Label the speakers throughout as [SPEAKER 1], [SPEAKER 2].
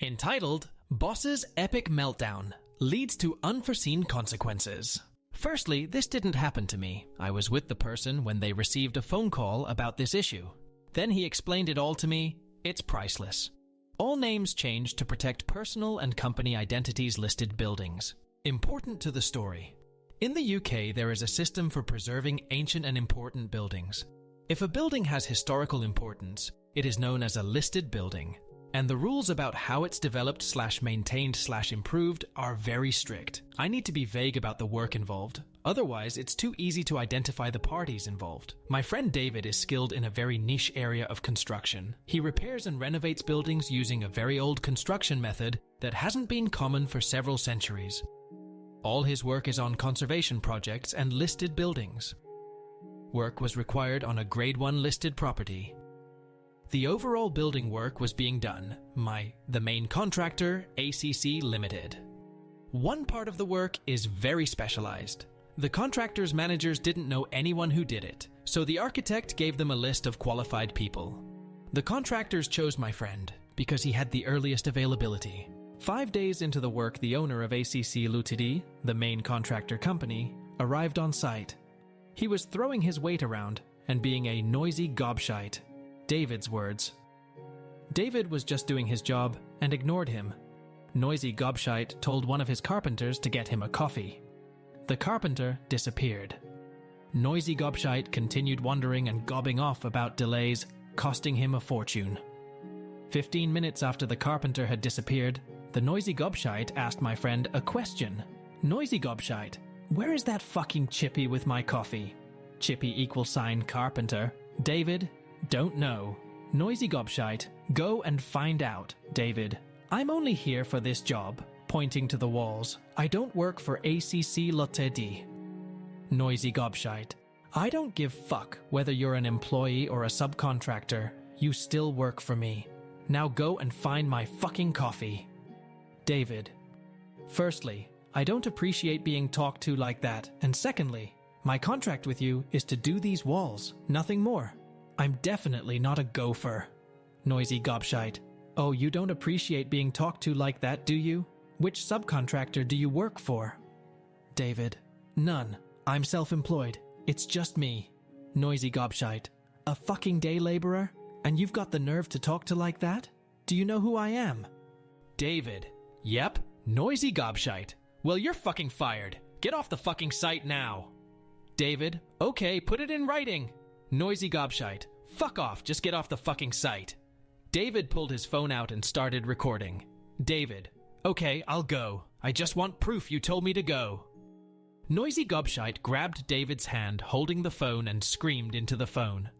[SPEAKER 1] Entitled, Boss's Epic Meltdown Leads to Unforeseen Consequences. Firstly, this didn't happen to me. I was with the person when they received a phone call about this issue. Then he explained it all to me. It's priceless. All names changed to protect personal and company identities listed buildings. Important to the story. In the UK, there is a system for preserving ancient and important buildings. If a building has historical importance, it is known as a listed building. And the rules about how it's developed/maintained/improved are very strict. I need to be vague about the work involved. Otherwise, it's too easy to identify the parties involved. My friend David is skilled in a very niche area of construction. He repairs and renovates buildings using a very old construction method that hasn't been common for several centuries. All his work is on conservation projects and listed buildings. Work was required on a Grade 1 listed property. The overall building work was being done by the main contractor, ACC Limited. One part of the work is very specialized. The contractor's managers didn't know anyone who did it, so the architect gave them a list of qualified people. The contractors chose my friend because he had the earliest availability. 5 days into the work, the owner of ACC Limited, the main contractor company, arrived on site. He was throwing his weight around and being a noisy gobshite. David's words. David was just doing his job and ignored him. Noisy gobshite told one of his carpenters to get him a coffee. The carpenter disappeared. Noisy gobshite continued wandering and gobbing off about delays, costing him a fortune. 15 minutes after the carpenter had disappeared, the noisy gobshite asked my friend a question. Noisy gobshite, where is that fucking Chippy with my coffee? Chippy = carpenter. David, don't know. Noisy gobshite, go and find out. David, I'm only here for this job, pointing to the walls. I don't work for ACC Limited. Noisy gobshite, I don't give fuck whether you're an employee or a subcontractor. You still work for me. Now go and find my fucking coffee. David, firstly, I don't appreciate being talked to like that. And secondly, my contract with you is to do these walls, nothing more. I'm definitely not a gopher. Noisy gobshite. Oh, you don't appreciate being talked to like that, do you? Which subcontractor do you work for? David. None. I'm self-employed. It's just me. Noisy gobshite. A fucking day laborer? And you've got the nerve to talk to like that? Do you know who I am? David. Yep. Noisy gobshite. Well, you're fucking fired. Get off the fucking site now. David. Okay, put it in writing. Noisy gobshite. Fuck off, just get off the fucking site. David pulled his phone out and started recording. David. Okay, I'll go. I just want proof you told me to go. Noisy gobshite grabbed David's hand holding the phone and screamed into the phone.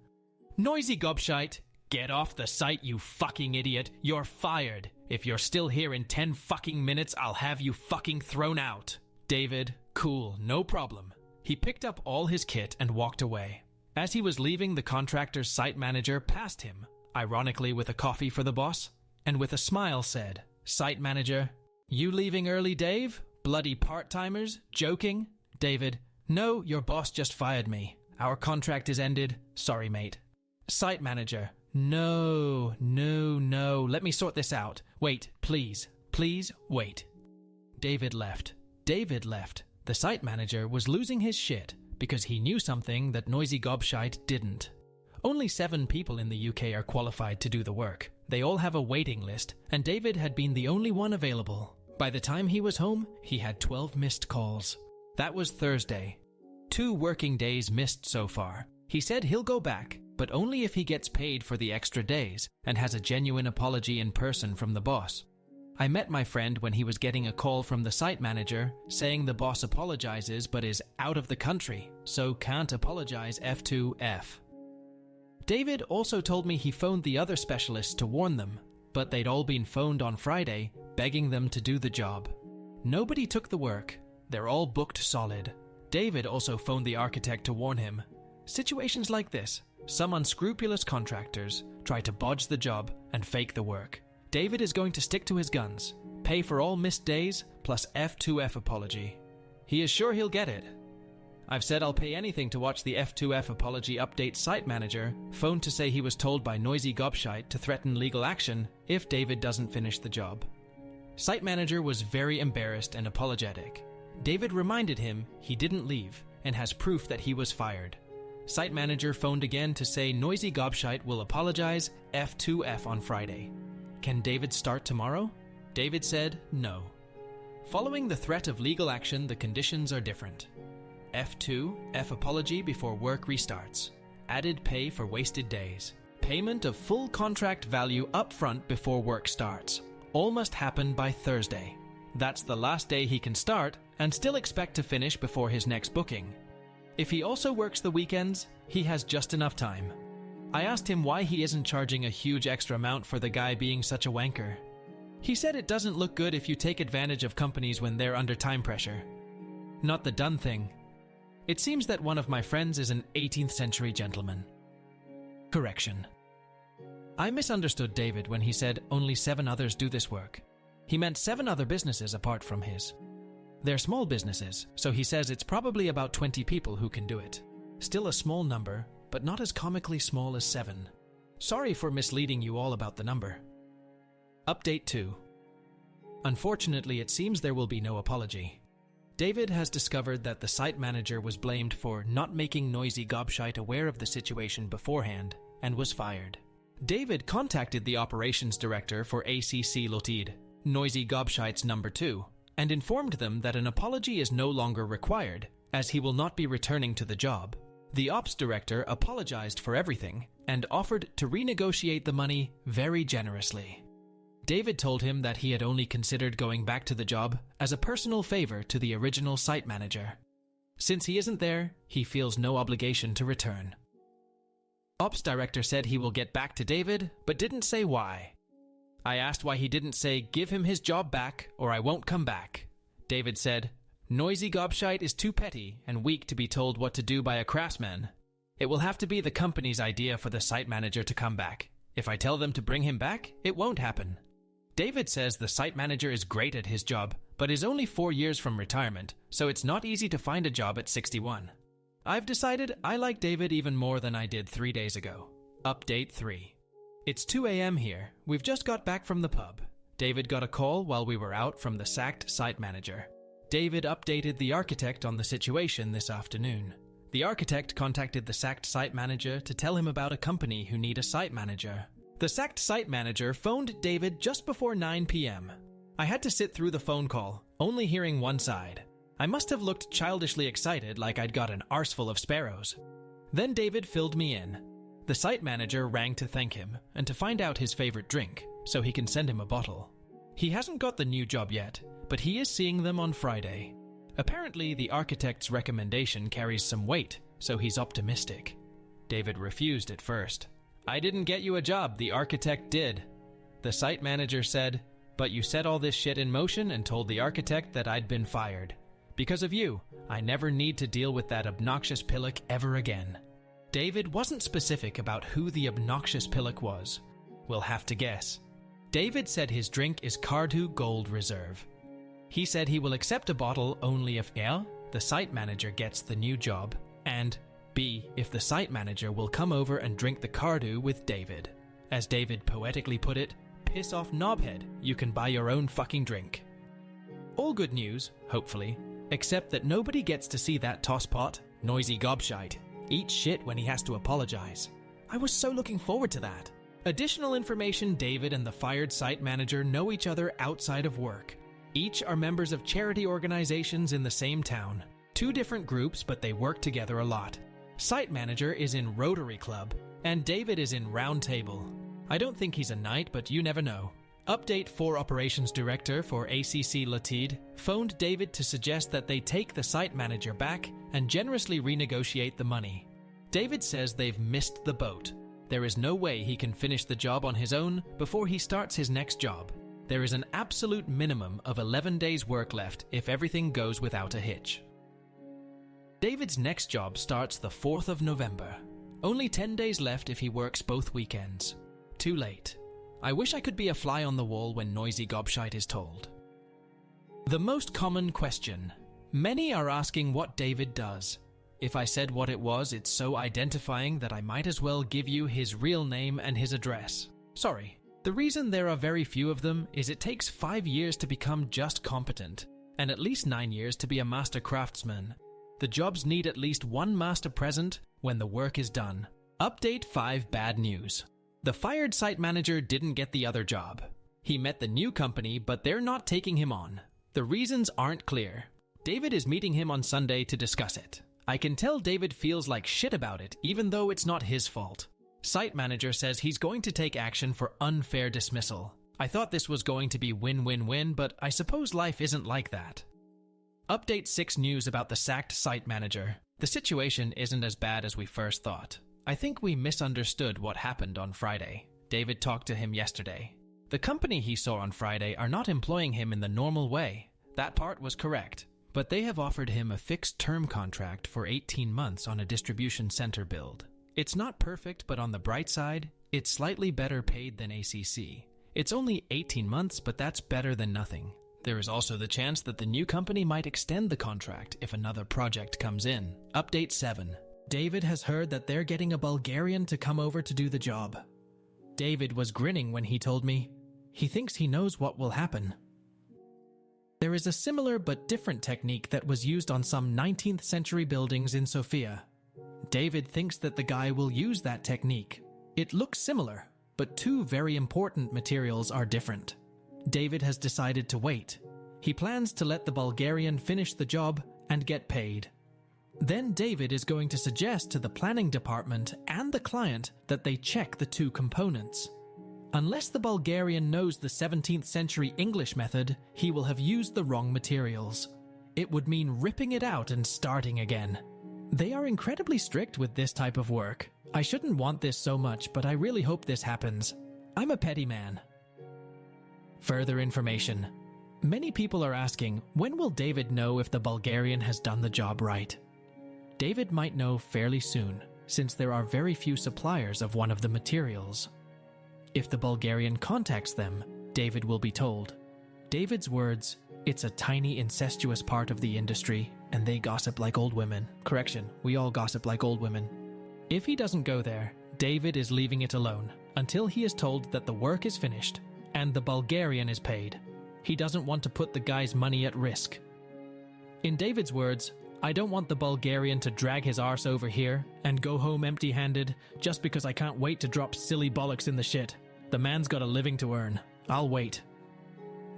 [SPEAKER 1] Noisy gobshite, get off the site, you fucking idiot. You're fired. If you're still here in 10 fucking minutes, I'll have you fucking thrown out. David. Cool, no problem. He picked up all his kit and walked away. As he was leaving, the contractor's site manager passed him, ironically with a coffee for the boss, and with a smile said, Site manager, you leaving early, Dave? Bloody part-timers? Joking? David, no, your boss just fired me. Our contract is ended. Sorry, mate. Site manager, no, let me sort this out. Wait, please, wait. David left. The site manager was losing his shit because he knew something that Noisy Gobshite didn't. Only 7 people in the UK are qualified to do the work. They all have a waiting list, and David had been the only one available. By the time he was home, he had 12 missed calls. That was Thursday. 2 working days missed so far. He said he'll go back, but only if he gets paid for the extra days and has a genuine apology in person from the boss. I met my friend when he was getting a call from the site manager saying the boss apologizes but is out of the country, so can't apologize F2F. David also told me he phoned the other specialists to warn them, but they'd all been phoned on Friday, begging them to do the job. Nobody took the work. They're all booked solid. David also phoned the architect to warn him. Situations like this, some unscrupulous contractors try to bodge the job and fake the work. David is going to stick to his guns, pay for all missed days, plus F2F apology. He is sure he'll get it. I've said I'll pay anything to watch the F2F apology update. Site manager phoned to say he was told by noisy gobshite to threaten legal action if David doesn't finish the job. Site manager was very embarrassed and apologetic. David reminded him he didn't leave and has proof that he was fired. Site manager phoned again to say noisy gobshite will apologize F2F on Friday. Can David start tomorrow? David said no. Following the threat of legal action, the conditions are different. F2F apology before work restarts. Added pay for wasted days. Payment of full contract value upfront before work starts. All must happen by Thursday. That's the last day he can start and still expect to finish before his next booking. If he also works the weekends, he has just enough time. I asked him why he isn't charging a huge extra amount for the guy being such a wanker. He said it doesn't look good if you take advantage of companies when they're under time pressure. Not the done thing. It seems that one of my friends is an 18th century gentleman. Correction. I misunderstood David when he said only 7 others do this work. He meant 7 other businesses apart from his. They're small businesses, so he says it's probably about 20 people who can do it. Still a small number, but not as comically small as 7. Sorry for misleading you all about the number. Update 2. Unfortunately, it seems there will be no apology. David has discovered that the site manager was blamed for not making noisy gobshite aware of the situation beforehand and was fired. David contacted the operations director for ACC Lotid, Noisy Gobshite's number 2, and informed them that an apology is no longer required, as he will not be returning to the job. The ops director apologized for everything and offered to renegotiate the money very generously. David told him that he had only considered going back to the job as a personal favor to the original site manager. Since he isn't there, he feels no obligation to return. Ops director said he will get back to David, but didn't say why. I asked why he didn't say, give him his job back or I won't come back. David said, noisy gobshite is too petty and weak to be told what to do by a craftsman. It will have to be the company's idea for the site manager to come back. If I tell them to bring him back, it won't happen. David says the site manager is great at his job, but is only 4 years from retirement, so it's not easy to find a job at 61. I've decided I like David even more than I did 3 days ago. Update 3. It's 2 a.m. here. We've just got back from the pub. David got a call while we were out from the sacked site manager. David updated the architect on the situation this afternoon. The architect contacted the sacked site manager to tell him about a company who need a site manager. The sacked site manager phoned David just before 9 p.m. I had to sit through the phone call, only hearing one side. I must have looked childishly excited like I'd got an arseful of sparrows. Then David filled me in. The site manager rang to thank him and to find out his favorite drink, so he can send him a bottle. He hasn't got the new job yet, but he is seeing them on Friday. Apparently, the architect's recommendation carries some weight, so he's optimistic. David refused at first. I didn't get you a job, the architect did. The site manager said, but you set all this shit in motion and told the architect that I'd been fired. Because of you, I never need to deal with that obnoxious pillock ever again. David wasn't specific about who the obnoxious pillock was. We'll have to guess. David said his drink is Cardew Gold Reserve. He said he will accept a bottle only if A, the site manager gets the new job, and B, if the site manager will come over and drink the Cardew with David. As David poetically put it, piss off knobhead, you can buy your own fucking drink. All good news, hopefully, except that nobody gets to see that tosspot, noisy gobshite, eat shit when he has to apologize. I was so looking forward to that. Additional information: David and the fired site manager know each other outside of work. Each are members of charity organizations in the same town. 2 different groups, but they work together a lot. Site manager is in Rotary Club, and David is in Round Table. I don't think he's a knight, but you never know. Update 4 operations director for ACC Lotid phoned David to suggest that they take the site manager back and generously renegotiate the money. David says they've missed the boat. There is no way he can finish the job on his own before he starts his next job. There is an absolute minimum of 11 days work left if everything goes without a hitch. David's next job starts the 4th of November. Only 10 days left if he works both weekends. Too late. I wish I could be a fly on the wall when noisy gobshite is told. The most common question. Many are asking what David does. If I said what it was, it's so identifying that I might as well give you his real name and his address. Sorry. The reason there are very few of them is it takes 5 years to become just competent, and at least 9 years to be a master craftsman. The jobs need at least one master present when the work is done. Update 5 bad news. The fired site manager didn't get the other job. He met the new company, but they're not taking him on. The reasons aren't clear. David is meeting him on Sunday to discuss it. I can tell David feels like shit about it, even though it's not his fault. Site manager says he's going to take action for unfair dismissal. I thought this was going to be win-win-win, but I suppose life isn't like that. Update 6 news about the sacked site manager. The situation isn't as bad as we first thought. I think we misunderstood what happened on Friday. David talked to him yesterday. The company he saw on Friday are not employing him in the normal way. That part was correct. But they have offered him a fixed-term contract for 18 months on a distribution center build. It's not perfect, but on the bright side, it's slightly better paid than ACC. It's only 18 months, but that's better than nothing. There is also the chance that the new company might extend the contract if another project comes in. Update 7. David has heard that they're getting a Bulgarian to come over to do the job. David was grinning when he told me. He thinks he knows what will happen. There is a similar but different technique that was used on some 19th century buildings in Sofia. David thinks that the guy will use that technique. It looks similar, but 2 very important materials are different. David has decided to wait. He plans to let the Bulgarian finish the job and get paid. Then David is going to suggest to the planning department and the client that they check the 2 components. Unless the Bulgarian knows the 17th century English method, he will have used the wrong materials. It would mean ripping it out and starting again. They are incredibly strict with this type of work. I shouldn't want this so much, but I really hope this happens. I'm a petty man. Further information. Many people are asking, when will David know if the Bulgarian has done the job right? David might know fairly soon, since there are very few suppliers of one of the materials. If the Bulgarian contacts them, David will be told. David's words, it's a tiny incestuous part of the industry, and they gossip like old women. Correction, we all gossip like old women. If he doesn't go there, David is leaving it alone, until he is told that the work is finished, and the Bulgarian is paid. He doesn't want to put the guy's money at risk. In David's words, I don't want the Bulgarian to drag his arse over here and go home empty-handed just because I can't wait to drop silly bollocks in the shit. The man's got a living to earn. I'll wait.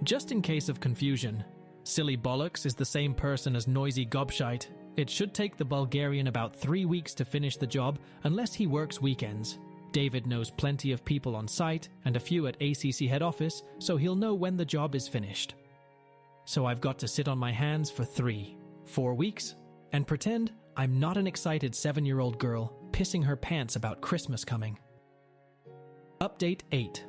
[SPEAKER 1] Just in case of confusion, silly bollocks is the same person as noisy gobshite. It should take the Bulgarian about 3 weeks to finish the job unless he works weekends. David knows plenty of people on site and a few at ACC head office, so he'll know when the job is finished. So I've got to sit on my hands for 4 weeks, and pretend I'm not an excited 7-year-old girl pissing her pants about Christmas coming. Update 8.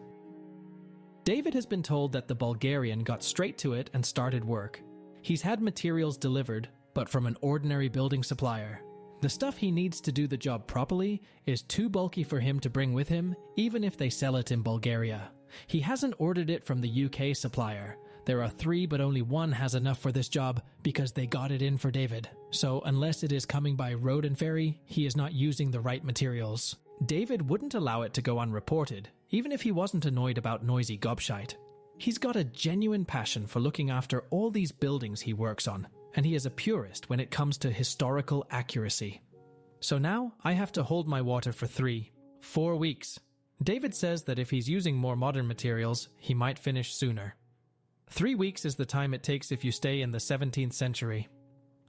[SPEAKER 1] David has been told that the Bulgarian got straight to it and started work. He's had materials delivered, but from an ordinary building supplier. The stuff he needs to do the job properly is too bulky for him to bring with him, even if they sell it in Bulgaria. He hasn't ordered it from the UK supplier. There are 3, but only 1 has enough for this job because they got it in for David. So unless it is coming by road and ferry, he is not using the right materials. David wouldn't allow it to go unreported, even if he wasn't annoyed about noisy gobshite. He's got a genuine passion for looking after all these buildings he works on, and he is a purist when it comes to historical accuracy. So now I have to hold my water for 4 weeks. David says that if he's using more modern materials, he might finish sooner. 3 weeks is the time it takes if you stay in the 17th century.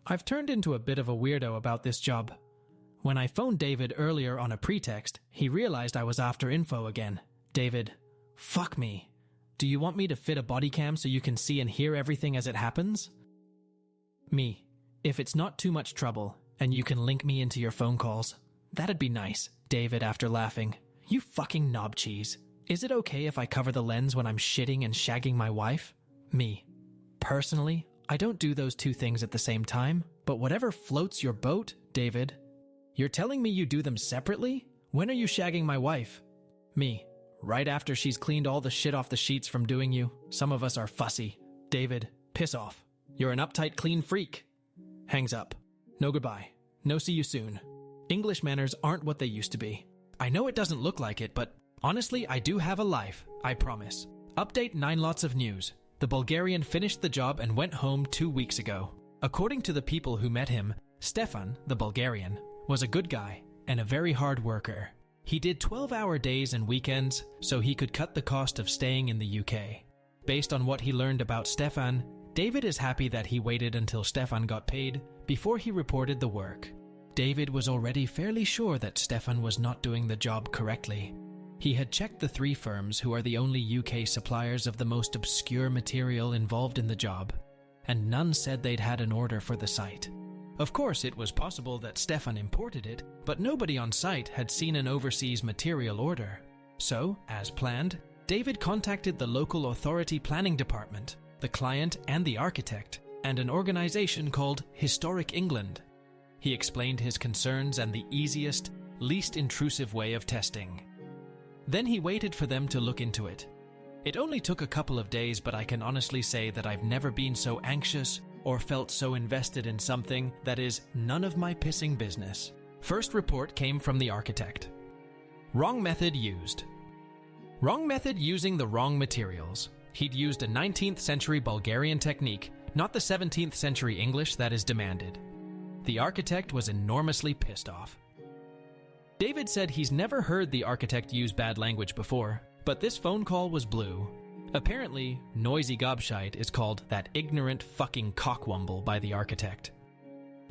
[SPEAKER 1] I've turned into a bit of a weirdo about this job. When I phoned David earlier on a pretext, he realized I was after info again. David, fuck me. Do you want me to fit a body cam so you can see and hear everything as it happens? Me, if it's not too much trouble, and you can link me into your phone calls. That'd be nice. David, after laughing. You fucking knob cheese. Is it okay if I cover the lens when I'm shitting and shagging my wife? Me. Personally, I don't do those 2 things at the same time, but whatever floats your boat, David. You're telling me you do them separately? When are you shagging my wife? Me. Right after she's cleaned all the shit off the sheets from doing you. Some of us are fussy. David, piss off. You're an uptight clean freak. Hangs up. No goodbye. No see you soon. English manners aren't what they used to be. I know it doesn't look like it, but honestly, I do have a life, I promise. Update 9 lots of news. The Bulgarian finished the job and went home 2 weeks ago. According to the people who met him, Stefan, the Bulgarian, was a good guy and a very hard worker. He did 12-hour days and weekends so he could cut the cost of staying in the UK. Based on what he learned about Stefan, David is happy that he waited until Stefan got paid before he reported the work. David was already fairly sure that Stefan was not doing the job correctly. He had checked the 3 firms who are the only UK suppliers of the most obscure material involved in the job, and none said they'd had an order for the site. Of course, it was possible that Stefan imported it, but nobody on site had seen an overseas material order. So, as planned, David contacted the local authority planning department, the client and the architect, and an organization called Historic England. He explained his concerns and the easiest, least intrusive way of testing. Then he waited for them to look into it. It only took a couple of days, but I can honestly say that I've never been so anxious or felt so invested in something that is none of my pissing business. First report came from the architect. Wrong method used. Wrong method using the wrong materials. He'd used a 19th century Bulgarian technique, not the 17th century English that is demanded. The architect was enormously pissed off. David said he's never heard the architect use bad language before, but this phone call was blue. Apparently, noisy gobshite is called that ignorant fucking cockwomble by the architect.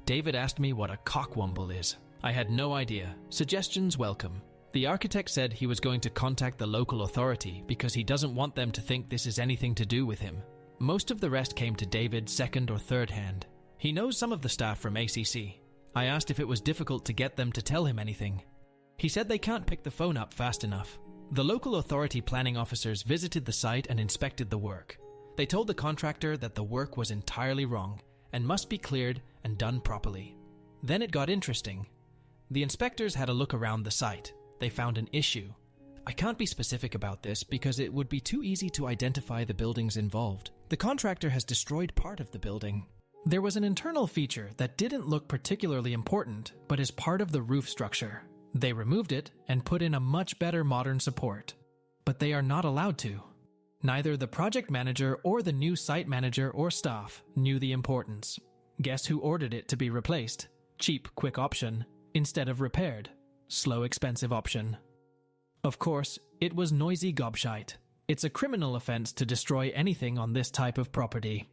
[SPEAKER 1] David asked me what a cockwomble is. I had no idea. Suggestions welcome. The architect said he was going to contact the local authority because he doesn't want them to think this is anything to do with him. Most of the rest came to David's second or third hand. He knows some of the staff from ACC. I asked if it was difficult to get them to tell him anything. He said they can't pick the phone up fast enough. The local authority planning officers visited the site and inspected the work. They told the contractor that the work was entirely wrong and must be cleared and done properly. Then it got interesting. The inspectors had a look around the site. They found an issue. I can't be specific about this because it would be too easy to identify the buildings involved. The contractor has destroyed part of the building. There was an internal feature that didn't look particularly important, but is part of the roof structure. They removed it and put in a much better modern support. But they are not allowed to. Neither the project manager or the new site manager or staff knew the importance. Guess who ordered it to be replaced? Cheap, quick option, instead of repaired. Slow, expensive option. Of course, it was noisy gobshite. It's a criminal offense to destroy anything on this type of property.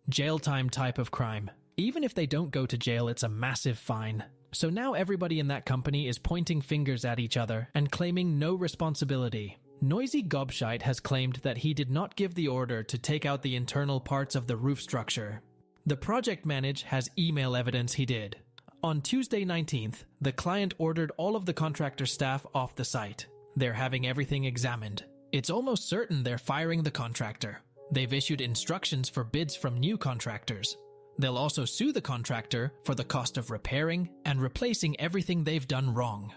[SPEAKER 1] Jail time type of crime. Even if they don't go to jail, it's a massive fine. So now everybody in that company is pointing fingers at each other and claiming no responsibility. Noisy Gobshite has claimed that he did not give the order to take out the internal parts of the roof structure. The project manager has email evidence he did. On Tuesday 19th, the client ordered all of the contractor staff off the site. They're having everything examined. It's almost certain they're firing the contractor. They've issued instructions for bids from new contractors. They'll also sue the contractor for the cost of repairing and replacing everything they've done wrong.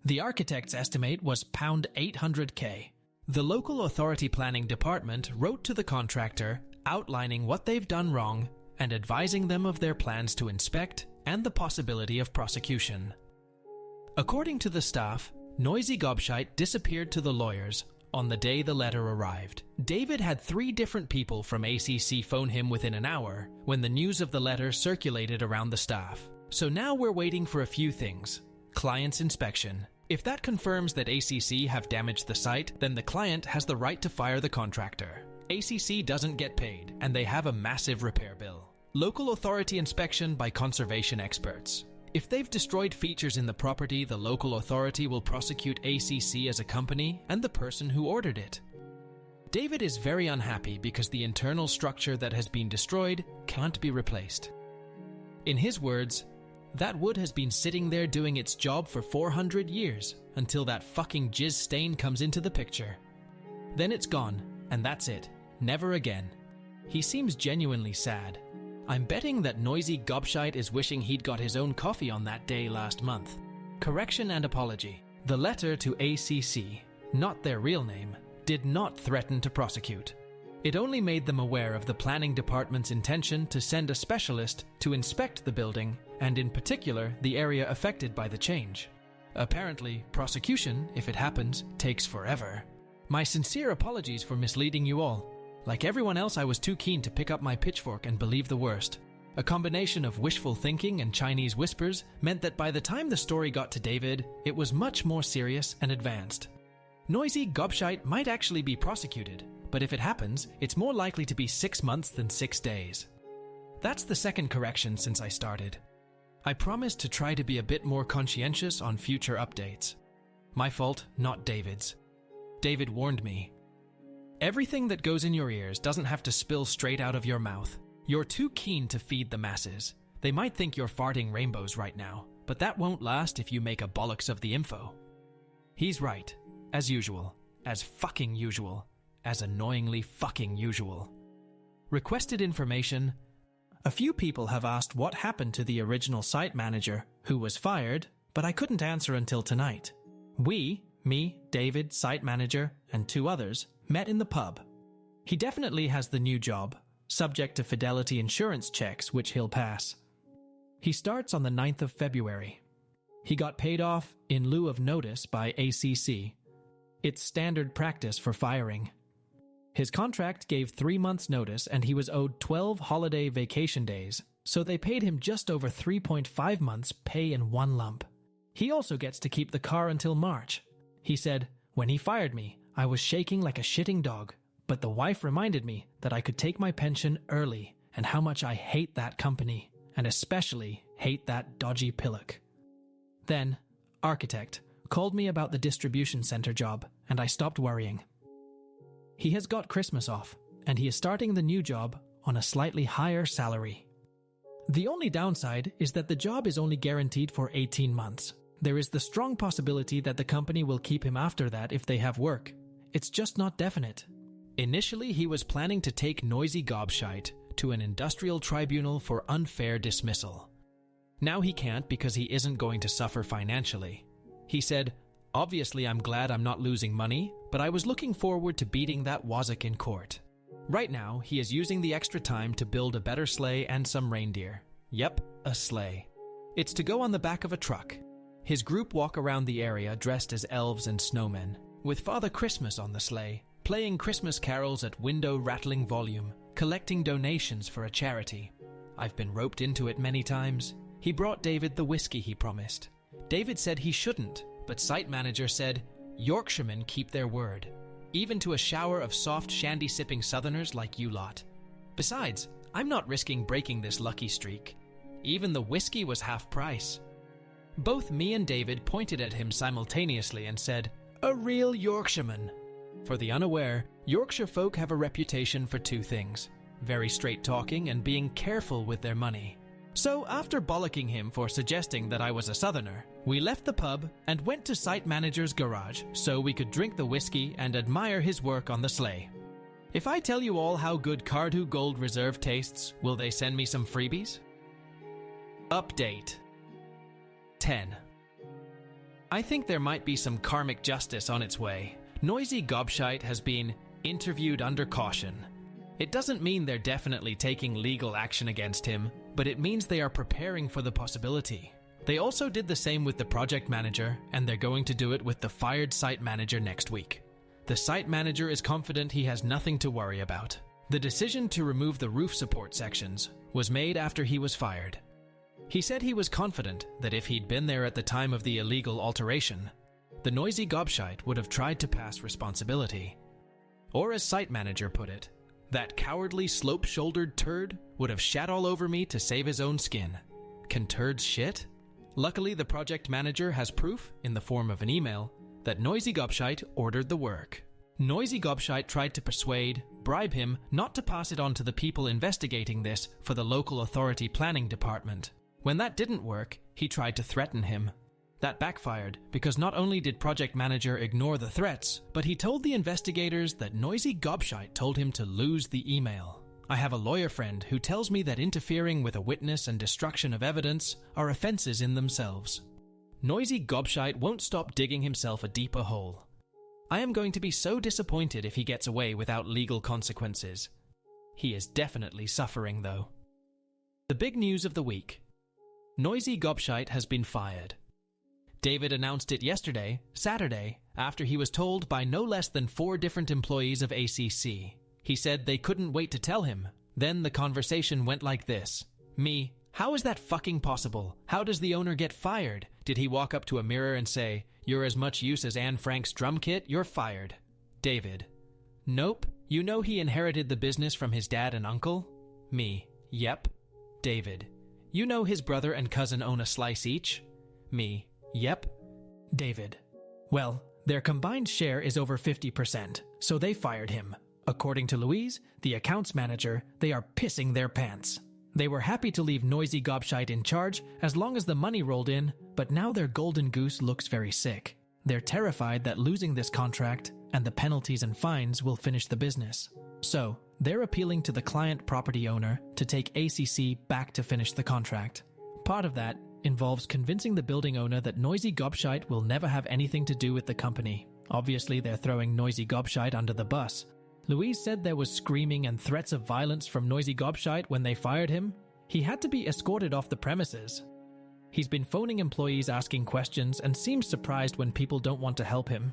[SPEAKER 1] The architect's estimate was £800K. The local authority planning department wrote to the contractor outlining what they've done wrong and advising them of their plans to inspect and the possibility of prosecution. According to the staff, Noisy Gobshite disappeared to the lawyers on the day the letter arrived. David had 3 different people from ACC phone him within an hour when the news of the letter circulated around the staff. So now we're waiting for a few things. Client's inspection. If that confirms that ACC have damaged the site, then the client has the right to fire the contractor. ACC doesn't get paid, and they have a massive repair bill. Local authority inspection by conservation experts. If they've destroyed features in the property, the local authority will prosecute ACC as a company and the person who ordered it. David is very unhappy because the internal structure that has been destroyed can't be replaced. In his words, that wood has been sitting there doing its job for 400 years until that fucking jizz stain comes into the picture. Then it's gone, and that's it. Never again. He seems genuinely sad. I'm betting that Noisy Gobshite is wishing he'd got his own coffee on that day last month. Correction and apology. The letter to ACC, not their real name, did not threaten to prosecute. It only made them aware of the planning department's intention to send a specialist to inspect the building, and in particular, the area affected by the change. Apparently, prosecution, if it happens, takes forever. My sincere apologies for misleading you all. Like everyone else, I was too keen to pick up my pitchfork and believe the worst. A combination of wishful thinking and Chinese whispers meant that by the time the story got to David, it was much more serious and advanced. Noisy gobshite might actually be prosecuted, but if it happens, it's more likely to be 6 months than 6 days. That's the second correction since I started. I promised to try to be a bit more conscientious on future updates. My fault, not David's. David warned me. Everything that goes in your ears doesn't have to spill straight out of your mouth. You're too keen to feed the masses. They might think you're farting rainbows right now, but that won't last if you make a bollocks of the info. He's right, as usual, as fucking usual, as annoyingly fucking usual. Requested information. A few people have asked what happened to the original site manager, who was fired, but I couldn't answer until tonight. We, me, David, site manager, and 2 others, met in the pub. He definitely has the new job, subject to fidelity insurance checks, which he'll pass. He starts on the 9th of February. He got paid off in lieu of notice by ACC. It's standard practice for firing. His contract gave 3 months' notice and he was owed 12 holiday vacation days, so they paid him just over 3.5 months' pay in one lump. He also gets to keep the car until March. He said, "When he fired me, I was shaking like a shitting dog, but the wife reminded me that I could take my pension early and how much I hate that company, and especially hate that dodgy pillock." Then, architect, called me about the distribution center job, and I stopped worrying. He has got Christmas off, and he is starting the new job on a slightly higher salary. The only downside is that the job is only guaranteed for 18 months. There is the strong possibility that the company will keep him after that if they have work. It's just not definite. Initially, he was planning to take Noisy Gobshite to an industrial tribunal for unfair dismissal. Now he can't because he isn't going to suffer financially. He said, "Obviously, I'm glad I'm not losing money, but I was looking forward to beating that wazzock in court." Right now, he is using the extra time to build a better sleigh and some reindeer. Yep, a sleigh. It's to go on the back of a truck. His group walk around the area dressed as elves and snowmen, with Father Christmas on the sleigh, playing Christmas carols at window-rattling volume, collecting donations for a charity. I've been roped into it many times. He brought David the whiskey he promised. David said he shouldn't, but site manager said, "Yorkshiremen keep their word, even to a shower of soft shandy-sipping southerners like you lot. Besides, I'm not risking breaking this lucky streak. Even the whiskey was half price." Both me and David pointed at him simultaneously and said, "A real Yorkshireman." For the unaware, Yorkshire folk have a reputation for 2 things: very straight-talking and being careful with their money. So after bollocking him for suggesting that I was a southerner, we left the pub and went to site manager's garage so we could drink the whiskey and admire his work on the sleigh. If I tell you all how good Cardew Gold Reserve tastes, will they send me some freebies? Update 10. I think there might be some karmic justice on its way. Noisy Gobshite has been interviewed under caution. It doesn't mean they're definitely taking legal action against him, but it means they are preparing for the possibility. They also did the same with the project manager, and they're going to do it with the fired site manager next week. The site manager is confident he has nothing to worry about. The decision to remove the roof support sections was made after he was fired. He said he was confident that if he'd been there at the time of the illegal alteration, the Noisy Gobshite would have tried to pass responsibility. Or as site manager put it, that cowardly slope-shouldered turd would have shat all over me to save his own skin. Can turds shit? Luckily, the project manager has proof, in the form of an email, that Noisy Gobshite ordered the work. Noisy Gobshite tried to bribe him not to pass it on to the people investigating this for the local authority planning department. When that didn't work, he tried to threaten him. That backfired because not only did project manager ignore the threats, but he told the investigators that Noisy Gobshite told him to lose the email. I have a lawyer friend who tells me that interfering with a witness and destruction of evidence are offenses in themselves. Noisy Gobshite won't stop digging himself a deeper hole. I am going to be so disappointed if he gets away without legal consequences. He is definitely suffering, though. The big news of the week. Noisy Gobshite has been fired. David announced it yesterday, Saturday, after he was told by no less than 4 different employees of ACC. He said they couldn't wait to tell him. Then the conversation went like this. Me, how is that fucking possible? How does the owner get fired? Did he walk up to a mirror and say, "You're as much use as Anne Frank's drum kit, you're fired"? David, nope. You know he inherited the business from his dad and uncle? Me, yep. David, you know his brother and cousin own a slice each? Me, yep. David, well, their combined share is over 50%, so they fired him. According to Louise, the accounts manager, they are pissing their pants. They were happy to leave Noisy Gobshite in charge as long as the money rolled in, but now their golden goose looks very sick. They're terrified that losing this contract and the penalties and fines will finish the business. So, they're appealing to the client property owner to take ACC back to finish the contract. Part of that involves convincing the building owner that Noisy Gobshite will never have anything to do with the company. Obviously, they're throwing Noisy Gobshite under the bus. Louise said there was screaming and threats of violence from Noisy Gobshite when they fired him. He had to be escorted off the premises. He's been phoning employees asking questions and seems surprised when people don't want to help him.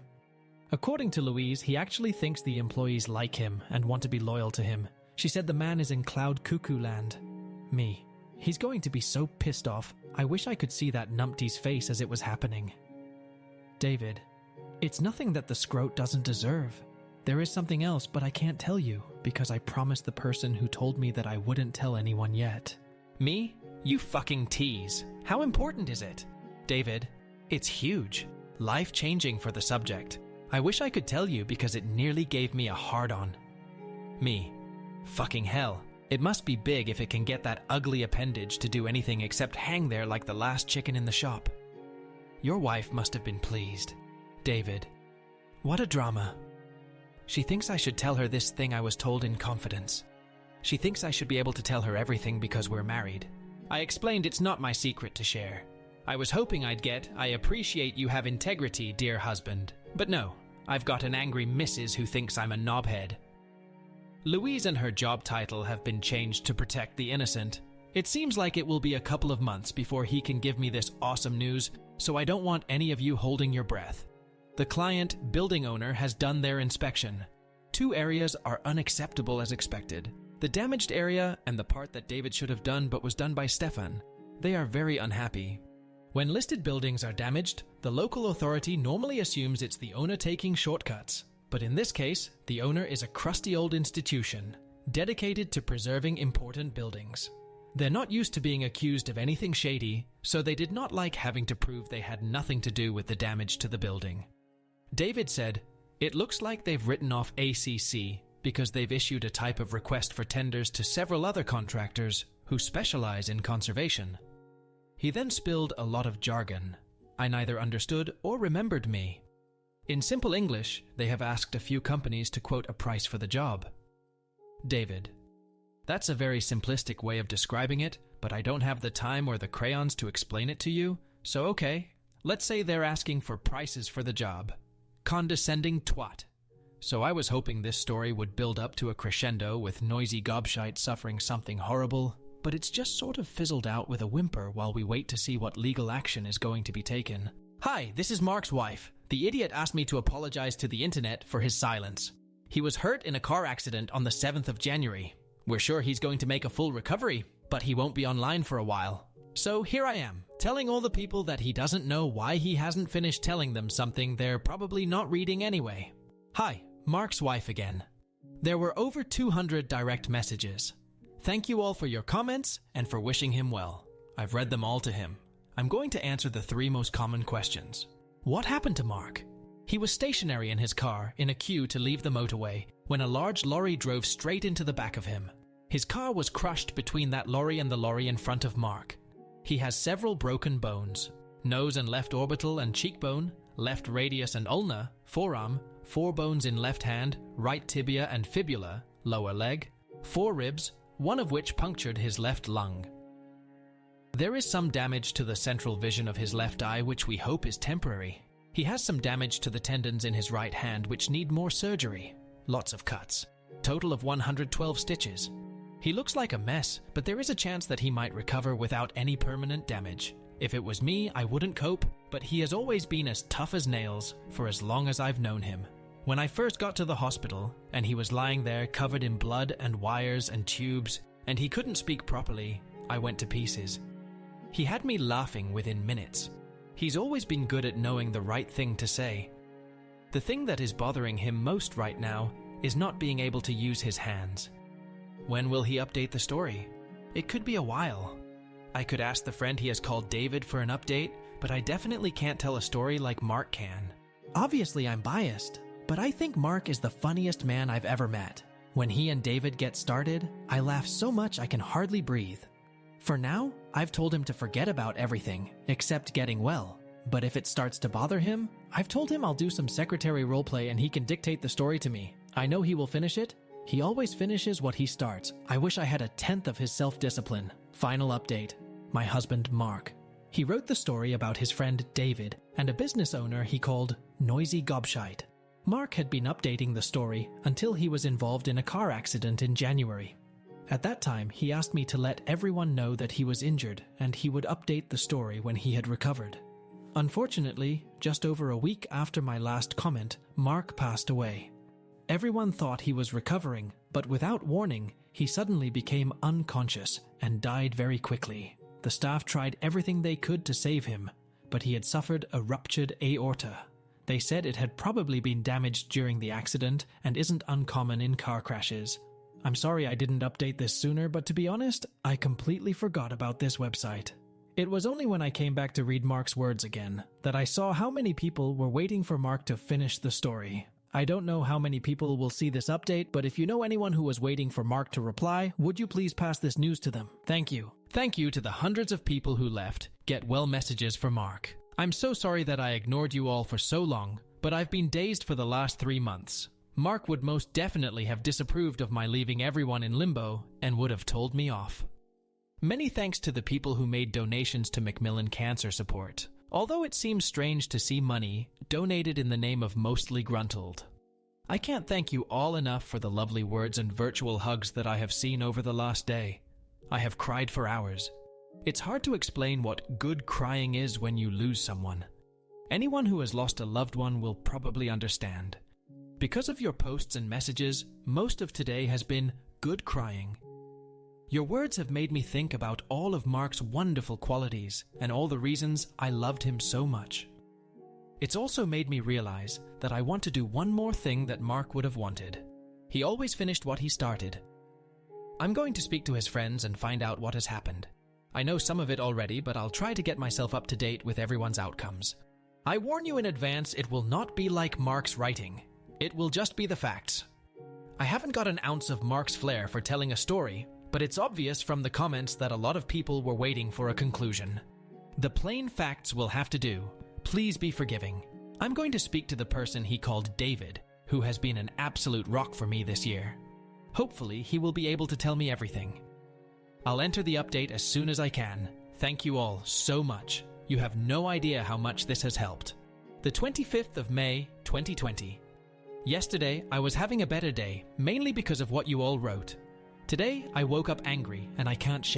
[SPEAKER 1] According to Louise, he actually thinks the employees like him and want to be loyal to him. She said the man is in cloud cuckoo land. Me. He's going to be so pissed off. I wish I could see that numpty's face as it was happening. David. It's nothing that the scrote doesn't deserve. There is something else, but I can't tell you, because I promised the person who told me that I wouldn't tell anyone yet. Me? You fucking tease. How important is it? David, it's huge. Life-changing for the subject. I wish I could tell you because it nearly gave me a hard-on. Me. Fucking hell. It must be big if it can get that ugly appendage to do anything except hang there like the last chicken in the shop. Your wife must have been pleased. David. What a drama. She thinks I should tell her this thing I was told in confidence. She thinks I should be able to tell her everything because we're married. I explained it's not my secret to share. I was hoping I'd get, "I appreciate you have integrity, dear husband." But no, I've got an angry missus who thinks I'm a knobhead. Louise and her job title have been changed to protect the innocent. It seems like it will be a couple of months before he can give me this awesome news, so I don't want any of you holding your breath. The client, building owner, has done their inspection. 2 areas are unacceptable as expected. The damaged area and the part that David should have done but was done by Stefan. They are very unhappy. When listed buildings are damaged, the local authority normally assumes it's the owner taking shortcuts. But in this case, the owner is a crusty old institution, dedicated to preserving important buildings. They're not used to being accused of anything shady, so they did not like having to prove they had nothing to do with the damage to the building. David said, "It looks like they've written off ACC because they've issued a type of request for tenders to several other contractors who specialize in conservation." He then spilled a lot of jargon. I neither understood or remembered me. In simple English, they have asked a few companies to quote a price for the job. David. That's a very simplistic way of describing it, but I don't have the time or the crayons to explain it to you, so okay, let's say they're asking for prices for the job. Condescending twat. So I was hoping this story would build up to a crescendo with Noisy Gobshite suffering something horrible, but it's just sort of fizzled out with a whimper while we wait to see what legal action is going to be taken. Hi, this is Mark's wife. The idiot asked me to apologize to the internet for his silence. He was hurt in a car accident on the 7th of January. We're sure he's going to make a full recovery, but he won't be online for a while. So here I am, telling all the people that he doesn't know why he hasn't finished telling them something they're probably not reading anyway. Hi, Mark's wife again. There were over 200 direct messages. Thank you all for your comments and for wishing him well. I've read them all to him. I'm going to answer the 3 most common questions. What happened to Mark? He was stationary in his car in a queue to leave the motorway when a large lorry drove straight into the back of him. His car was crushed between that lorry and the lorry in front of Mark. He has several broken bones: nose and left orbital and cheekbone, left radius and ulna, forearm, 4 bones in left hand, right tibia and fibula, lower leg, 4 ribs, one of which punctured his left lung. There is some damage to the central vision of his left eye which we hope is temporary. He has some damage to the tendons in his right hand which need more surgery. Lots of cuts. Total of 112 stitches. He looks like a mess, but there is a chance that he might recover without any permanent damage. If it was me, I wouldn't cope, but he has always been as tough as nails for as long as I've known him. When I first got to the hospital, and he was lying there covered in blood and wires and tubes, and he couldn't speak properly, I went to pieces. He had me laughing within minutes. He's always been good at knowing the right thing to say. The thing that is bothering him most right now is not being able to use his hands. When will he update the story? It could be a while. I could ask the friend he has called David for an update, but I definitely can't tell a story like Mark can. Obviously I'm biased, but I think Mark is the funniest man I've ever met. When he and David get started, I laugh so much I can hardly breathe. For now, I've told him to forget about everything, except getting well. But if it starts to bother him, I've told him I'll do some secretary roleplay and he can dictate the story to me. I know he will finish it. He always finishes what he starts. I wish I had a tenth of his self-discipline. Final update. My husband, Mark. He wrote the story about his friend David and a business owner he called Noisy Gobshite. Mark had been updating the story until he was involved in a car accident in January. At that time, he asked me to let everyone know that he was injured and he would update the story when he had recovered. Unfortunately, just over a week after my last comment, Mark passed away. Everyone thought he was recovering, but without warning, he suddenly became unconscious and died very quickly. The staff tried everything they could to save him, but he had suffered a ruptured aorta. They said it had probably been damaged during the accident and isn't uncommon in car crashes. I'm sorry I didn't update this sooner, but to be honest, I completely forgot about this website. It was only when I came back to read Mark's words again that I saw how many people were waiting for Mark to finish the story. I don't know how many people will see this update, but if you know anyone who was waiting for Mark to reply, would you please pass this news to them? Thank you. Thank you to the hundreds of people who left get well messages for Mark. I'm so sorry that I ignored you all for so long, but I've been dazed for the last 3 months. Mark would most definitely have disapproved of my leaving everyone in limbo and would have told me off. Many thanks to the people who made donations to Macmillan Cancer Support. Although it seems strange to see money donated in the name of Mostly Gruntled. I can't thank you all enough for the lovely words and virtual hugs that I have seen over the last day. I have cried for hours. It's hard to explain what good crying is when you lose someone. Anyone who has lost a loved one will probably understand. Because of your posts and messages, most of today has been good crying. Your words have made me think about all of Mark's wonderful qualities and all the reasons I loved him so much. It's also made me realize that I want to do one more thing that Mark would have wanted. He always finished what he started. I'm going to speak to his friends and find out what has happened. I know some of it already, but I'll try to get myself up to date with everyone's outcomes. I warn you in advance, it will not be like Mark's writing. It will just be the facts. I haven't got an ounce of Mark's flair for telling a story, but it's obvious from the comments that a lot of people were waiting for a conclusion. The plain facts will have to do. Please be forgiving. I'm going to speak to the person he called David, who has been an absolute rock for me this year. Hopefully, he will be able to tell me everything. I'll enter the update as soon as I can. Thank you all so much. You have no idea how much this has helped. The 25th of May, 2020. Yesterday, I was having a better day, mainly because of what you all wrote. Today, I woke up angry and I can't